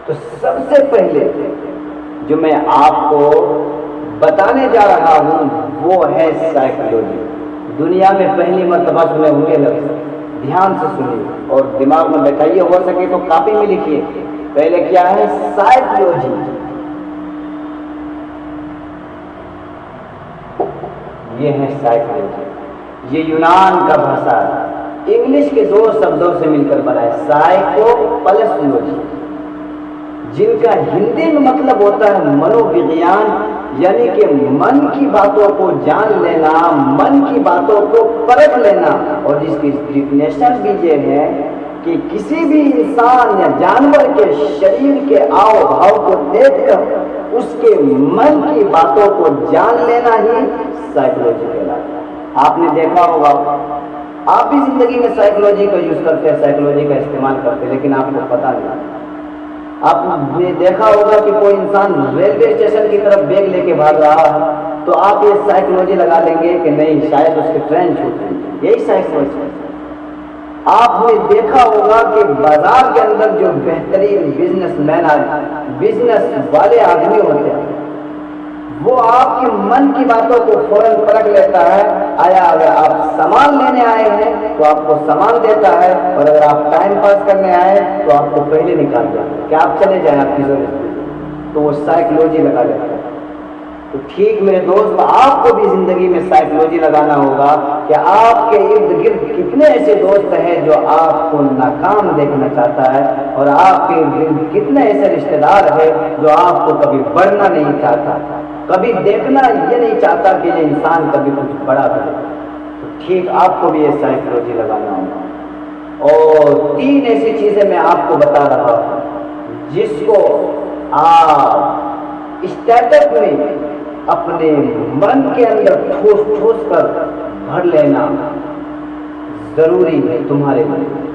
تو سب سے پہلے جو میں آپ کو بتانے جا رہا ہوں وہ ہے سائیکولوجی۔ دنیا میں پہلی مرتبہ سنے ہوں گے لفظ، دھیان سے سنیے اور دماغ میں بیٹھائیے، ہو سکے تو کاپی میں لکھیے۔ پہلے کیا ہے؟ سائیکولوجی۔ یہ ہے سائیکولوجی، یہ یونان کا بھاشا ہے، انگلش کے دو شبدوں سے مل کر بنا ہے، سائیکو پلس لوجی، جن کا ہندی میں مطلب ہوتا ہے منو وگیان، یعنی کہ من کی باتوں کو جان لینا، من کی باتوں کو پرکھ لینا، اور جس کی ڈیفینیشن بھی یہ ہے کہ کسی بھی انسان یا جانور کے شریر کے آؤ بھاؤ کو دیکھ کر اس کے من کی باتوں کو جان لینا ہی سائیکولوجی کہلاتا ہے۔ آپ نے دیکھا ہوگا، آپ بھی زندگی میں سائیکولوجی کا یوز کرتے ہیں، سائیکولوجی کا استعمال کرتے ہیں، لیکن آپ کو پتہ نہیں۔ آپ نے دیکھا ہوگا کہ کوئی انسان ریلوے اسٹیشن کی طرف بیگ لے کے بھاگ رہا ہے تو آپ یہ سائیکولوجی لگا لیں گے کہ نہیں، شاید اس کی ٹرین چھوٹ گئی، یہی سائیکولوجی ہے۔ آپ نے دیکھا ہوگا کہ بازار کے اندر جو بہترین بزنس والے آدمی ہوتے ہیں وہ آپ کی من کی باتوں کو فوراً پرکھ لیتا ہے۔ آیا اگر آپ سامان لینے آئے ہیں تو آپ کو سامان دیتا ہے، اور اگر آپ ٹائم پاس کرنے آئے تو آپ کو پہلے نکال دیا کہ آپ چلے جائیں، آپ کی ضرورت، تو وہ سائیکولوجی لگا لیتا ہے۔ تو ٹھیک میرے دوست، آپ کو بھی زندگی میں سائیکولوجی لگانا ہوگا کہ آپ کے ارد گرد کتنے ایسے دوست ہیں جو آپ کو ناکام دیکھنا چاہتا ہے، اور آپ کے ارد گرد کتنے ایسے رشتے دار ہیں جو آپ کو کبھی بڑھنا نہیں چاہتا، کبھی دیکھنا یہ نہیں چاہتا کہ یہ انسان کبھی کچھ بڑا کرے۔ تو ٹھیک آپ کو بھی یہ سائیکولوجی لگانا ہوگا۔ اور تین ایسی چیزیں میں آپ کو بتا رہا ہوں جس کو آپ اسٹیٹک میں اپنے من کے اندر ٹھوس ٹھوس کر بھر لینا ضروری ہے تمہارے لیے۔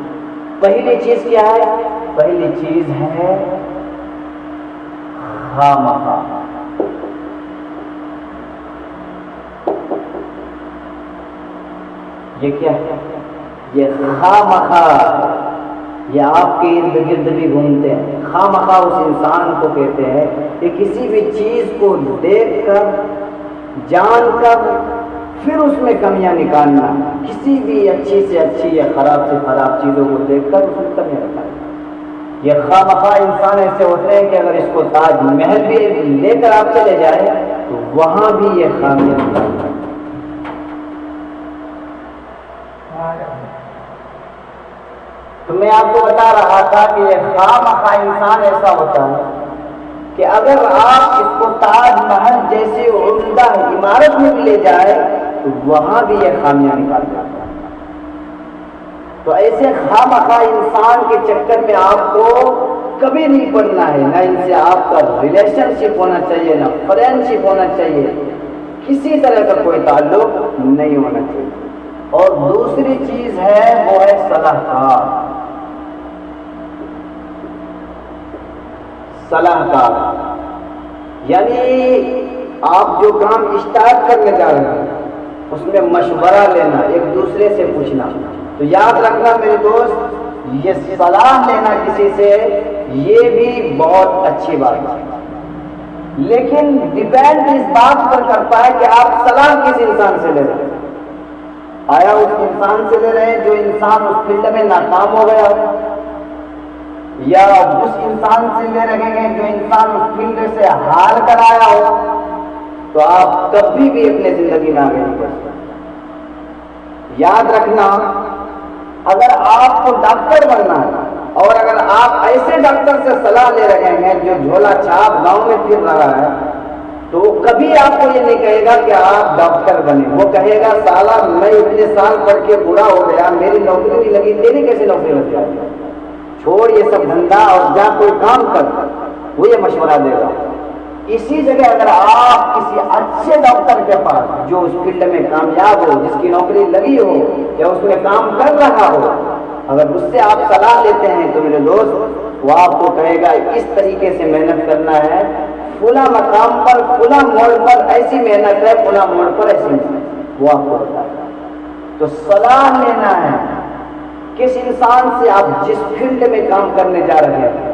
پہلی چیز کیا ہے؟ پہلی چیز ہے خامخواہ۔ یہ کیا ہے؟ یہ خامخواہ، یہ آپ کے ارد گرد بھی گھومتے ہیں۔ خامخواہ اس انسان کو کہتے ہیں کہ کسی بھی چیز کو دیکھ کر، جان کر، پھر اس میں کمیاں نکالنا، کسی بھی اچھی سے اچھی یا خراب سے خراب چیزوں کو دیکھ کر اس میں کمیاں نکالنا۔ یہ خامخواہ انسان ایسے ہوتے ہیں کہ اگر اس کو تاج محل بھی لے کر آپ چلے جائیں تو وہاں بھی یہ خامیاں نکالنا۔ تو میں آپ کو بتا رہا تھا کہ یہ خامخواہ انسان ایسا ہوتا ہے کہ اگر آپ اس کو تاج محل جیسی عمدہ عمارت میں بھی لے جائے تو وہاں بھی یہ خامیاں نکال جاتا ہے۔ تو ایسے خامخواہ انسان کے چکر میں آپ کو کبھی نہیں پڑنا ہے، نہ ان سے آپ کا ریلیشن شپ ہونا چاہیے، نہ فرینڈ شپ ہونا چاہیے، کسی طرح کا کوئی تعلق نہیں ہونا چاہیے۔ اور دوسری چیز ہے وہ ہے صلاح کار۔ صلاح کار یعنی آپ جو کام اسٹارٹ کرنے جا رہے ہیں اس میں مشورہ لینا، ایک دوسرے سے پوچھنا۔ تو یاد رکھنا میرے دوست، یہ صلاح لینا کسی سے یہ بھی بہت اچھی بات ہے، لیکن ڈیپینڈ اس بات پر کرتا ہے کہ آپ صلاح کس انسان سے لے رہے ہیں۔ آیا اس انسان سے لے رہے ہیں جو انسان اس فیلڈ میں ناکام ہو گیا ہو، یا اس انسان سے لے رہے ہیں جو انسان اس فیلڈ سے ہار کر آیا ہو، تو آپ کبھی بھی اپنے زندگی میں آگے نہیں بڑھ سکتے۔ یاد رکھنا، اگر آپ کو ڈاکٹر بننا ہے اور اگر آپ ایسے ڈاکٹر سے صلاح لے رہے ہیں جو جھولا چھاپ گاؤں میں پھر رہا ہے، تو وہ کبھی آپ کو یہ نہیں کہے گا کہ آپ ڈاکٹر بنے، وہ کہے گا سالہ میں اتنے سال پڑھ کے بوڑھا ہو گیا، میری نوکری نہیں لگی، تیری کیسے نوکری لگ جائے گی؟ چھوڑ یہ سب دھندا اور جا کوئی کام کر، وہ یہ مشورہ دے گا۔ اسی جگہ اگر آپ کسی اچھے ڈاکٹر کے پاس جو اس فیلڈ میں کامیاب ہو، جس کی نوکری لگی ہو یا اس میں کام کر رہا ہو، اگر اس سے آپ صلاح لیتے ہیں تو میرے دوست وہ آپ کو کہے گا اس طریقے سے محنت کرنا ہے، فلاں مقام پر فلاں موڑ پر ایسی محنت ہے، فلاں موڑ پر ایسی محنت، وہ آپ کو بتائے گا۔ تو صلاح لینا ہے کس انسان سے؟ آپ جس فیلڈ میں کام کرنے جا رہے ہیں